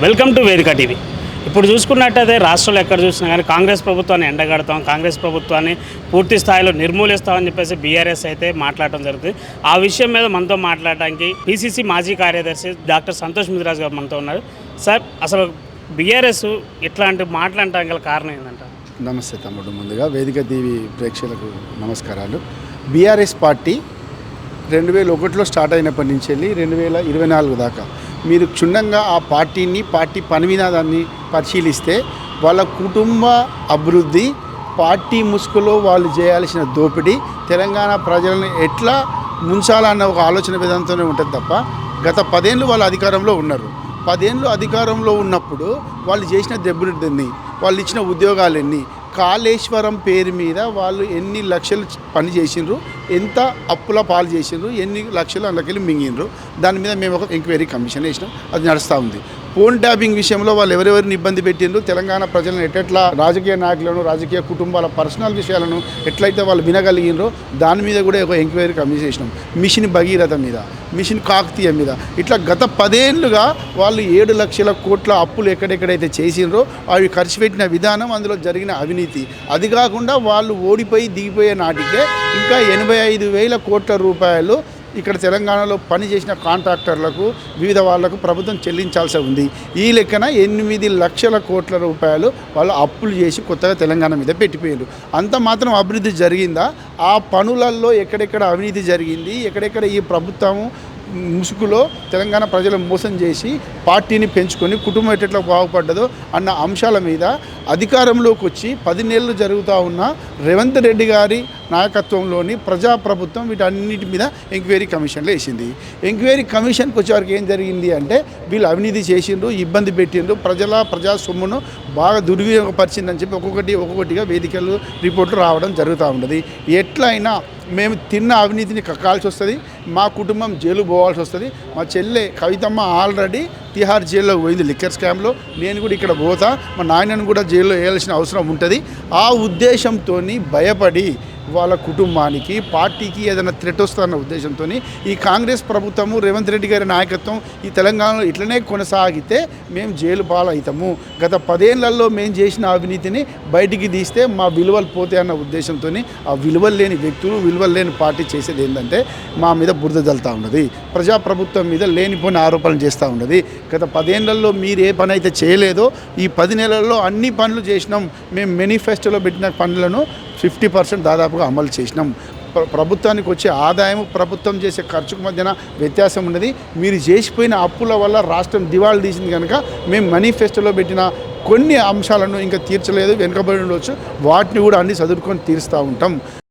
Welcome to వేదిక TV. ఇప్పుడు చూసుకున్నట్టయితే రాష్ట్రంలో ఎక్కడ చూసినా కానీ కాంగ్రెస్ ప్రభుత్వాన్ని ఎండగడతాం, కాంగ్రెస్ ప్రభుత్వాన్ని పూర్తి స్థాయిలో నిర్మూలిస్తామని చెప్పేసి బీఆర్ఎస్ అయితే మాట్లాడటం జరుగుతుంది. ఆ విషయం మీద మనతో మాట్లాడడానికి పీసీసీ మాజీ కార్యదర్శి డాక్టర్ సంతోష్ ముదిరాజ్ గారు మనతో ఉన్నారు. సార్, అసలు బీఆర్ఎస్ ఇట్లాంటి మాట్లాడటానికి గల కారణం ఏంటంట? నమస్తే తమ్ముడు. ముందుగా వేదిక టీవీ ప్రేక్షకులకు నమస్కారాలు. బీఆర్ఎస్ పార్టీ 2001లో స్టార్ట్ అయినప్పటి నుంచి వెళ్ళి 2024 దాకా మీరు క్షుణ్ణంగా ఆ పార్టీని, పార్టీ పని విధానాన్ని పరిశీలిస్తే వాళ్ళ కుటుంబ అభివృద్ధి, పార్టీ ముసుగులో వాళ్ళు చేయాల్సిన దోపిడీ, తెలంగాణ ప్రజలను ఎట్లా ముంచాలన్న ఒక ఆలోచన విధానంతోనే ఉంటుంది తప్ప గత 10 ఏళ్ళు వాళ్ళు అధికారంలో ఉన్నారు. 10 ఏళ్ళు అధికారంలో ఉన్నప్పుడు వాళ్ళు చేసిన దెబ్బతిని, వాళ్ళు ఇచ్చిన ఉద్యోగాలు ఎన్ని, కాళేశ్వరం పేరు మీద వాళ్ళు ఎన్ని లక్షలు పని చేసిండ్రు, ఎంత అప్పుల పాలు చేసిండ్రు, ఎన్ని లక్షలు అందులోకి మింగిండ్రు, దాని మీద మేము ఒక ఎంక్వైరీ కమిషన్ వేసినాం. అది నడుస్తూ ఉంది. ఫోన్ ట్యాపింగ్ విషయంలో వాళ్ళు ఎవరెవరిని ఇబ్బంది పెట్టిండ్రు, తెలంగాణ ప్రజలను ఎట్లా రాజకీయ నాయకులను, రాజకీయ కుటుంబాల పర్సనల్ విషయాలను ఎట్లయితే వాళ్ళు వినగలిగినరో దాని మీద కూడా ఒక ఎంక్వైరీ కమిషన్ వేసినాం. మిషన్ భగీరథ మీద, మిషన్ కాకతీయ మీద, ఇట్లా గత 10 ఏళ్ళుగా వాళ్ళు 7 లక్షల కోట్ల అప్పులు ఎక్కడెక్కడైతే చేసిండ్రో అవి ఖర్చు పెట్టిన విధానం, అందులో జరిగిన అవినీతి, అది కాకుండా వాళ్ళు ఓడిపోయి దిగిపోయే నాటికే ఇంకా 85,000 కోట్ల రూపాయలు ఇక్కడ తెలంగాణలో పనిచేసిన కాంట్రాక్టర్లకు, వివిధ వాళ్లకు ప్రభుత్వం చెల్లించాల్సి ఉంది. ఈ లెక్కన 8 లక్షల కోట్ల రూపాయలు వాళ్ళు అప్పులు చేసి కొత్తగా తెలంగాణ మీద పెట్టిపోయారు. అంత మాత్రం అభివృద్ధి జరిగిందా? ఆ పనులలో ఎక్కడెక్కడ అవినీతి జరిగింది, ఎక్కడెక్కడ ఈ ప్రభుత్వము ముసుగులో తెలంగాణ ప్రజలను మోసం చేసి పార్టీని పెంచుకొని కుటుంబం ఎట్లా బాగుపడ్డదో అన్న అంశాల మీద అధికారంలోకి వచ్చి 10 నెలలు జరుగుతూ ఉన్న రేవంత్ రెడ్డి గారి నాయకత్వంలోని ప్రజాప్రభుత్వం వీటన్నిటి మీద ఎంక్వైరీ కమిషన్లు వేసింది. ఎంక్వైరీ కమిషన్కి వచ్చేవరకు ఏం జరిగింది అంటే వీళ్ళు అవినీతి చేసిండ్రు, ఇబ్బంది పెట్టిండ్రు, ప్రజా సొమ్మును బాగా దుర్వినియోగపరిచిందని చెప్పి ఒక్కొక్కటిగా వేదికలు రిపోర్ట్లు రావడం జరుగుతూ ఉన్నది. ఎట్లయినా మేము తిన్న అవినీతిని కక్కాల్సి వస్తుంది, మా కుటుంబం జైలు పోవాల్సి వస్తుంది. మా చెల్లె కవితమ్మ ఆల్రెడీ తిహార్ జైల్లో పోయింది లిక్కర్ స్కామ్లో. నేను కూడా ఇక్కడ పోతా, మా నాయనను కూడా జైల్లో వేయాల్సిన అవసరం ఉంటుంది. ఆ ఉద్దేశంతో భయపడి వాళ్ళ కుటుంబానికి, పార్టీకి ఏదైనా థ్రెట్ వస్తుందన్న ఉద్దేశంతో ఈ కాంగ్రెస్ ప్రభుత్వము, రేవంత్ రెడ్డి గారి నాయకత్వం ఈ తెలంగాణలో ఇట్లనే కొనసాగితే మేము జైలు పాలవుతాము, గత 10 ఏళ్లలో మేము చేసిన అవినీతిని బయటికి తీస్తే మా విలువలు పోతాయి అన్న ఉద్దేశంతో ఆ విలువలు లేని వ్యక్తులు, విలువలు లేని పార్టీ చేసేది ఏంటంటే మా మీద బురద జల్లుతూ ఉన్నది, ప్రజాప్రభుత్వం మీద లేనిపోయిన ఆరోపణలు చేస్తూ ఉన్నది. గత 10 ఏళ్లలో మీరు ఏ పని అయితే చేయలేదో ఈ 10 నెలల్లో అన్ని పనులు చేసినాం. మేము మేనిఫెస్టోలో పెట్టిన పనులను 50% దాదాపుగా అమలు చేసినాం. ప్రభుత్వానికి వచ్చే ఆదాయం, ప్రభుత్వం చేసే ఖర్చుకు మధ్యన వ్యత్యాసం ఉన్నది. మీరు చేసిపోయిన అప్పుల వల్ల రాష్ట్రం దివాళా తీసింది కనుక మేము మేనిఫెస్టోలో పెట్టిన కొన్ని అంశాలను ఇంకా తీర్చలేదు, వెనుకబడి ఉండవచ్చు, వాటిని కూడా అన్ని చదువుకొని తీరుస్తూ ఉంటాం.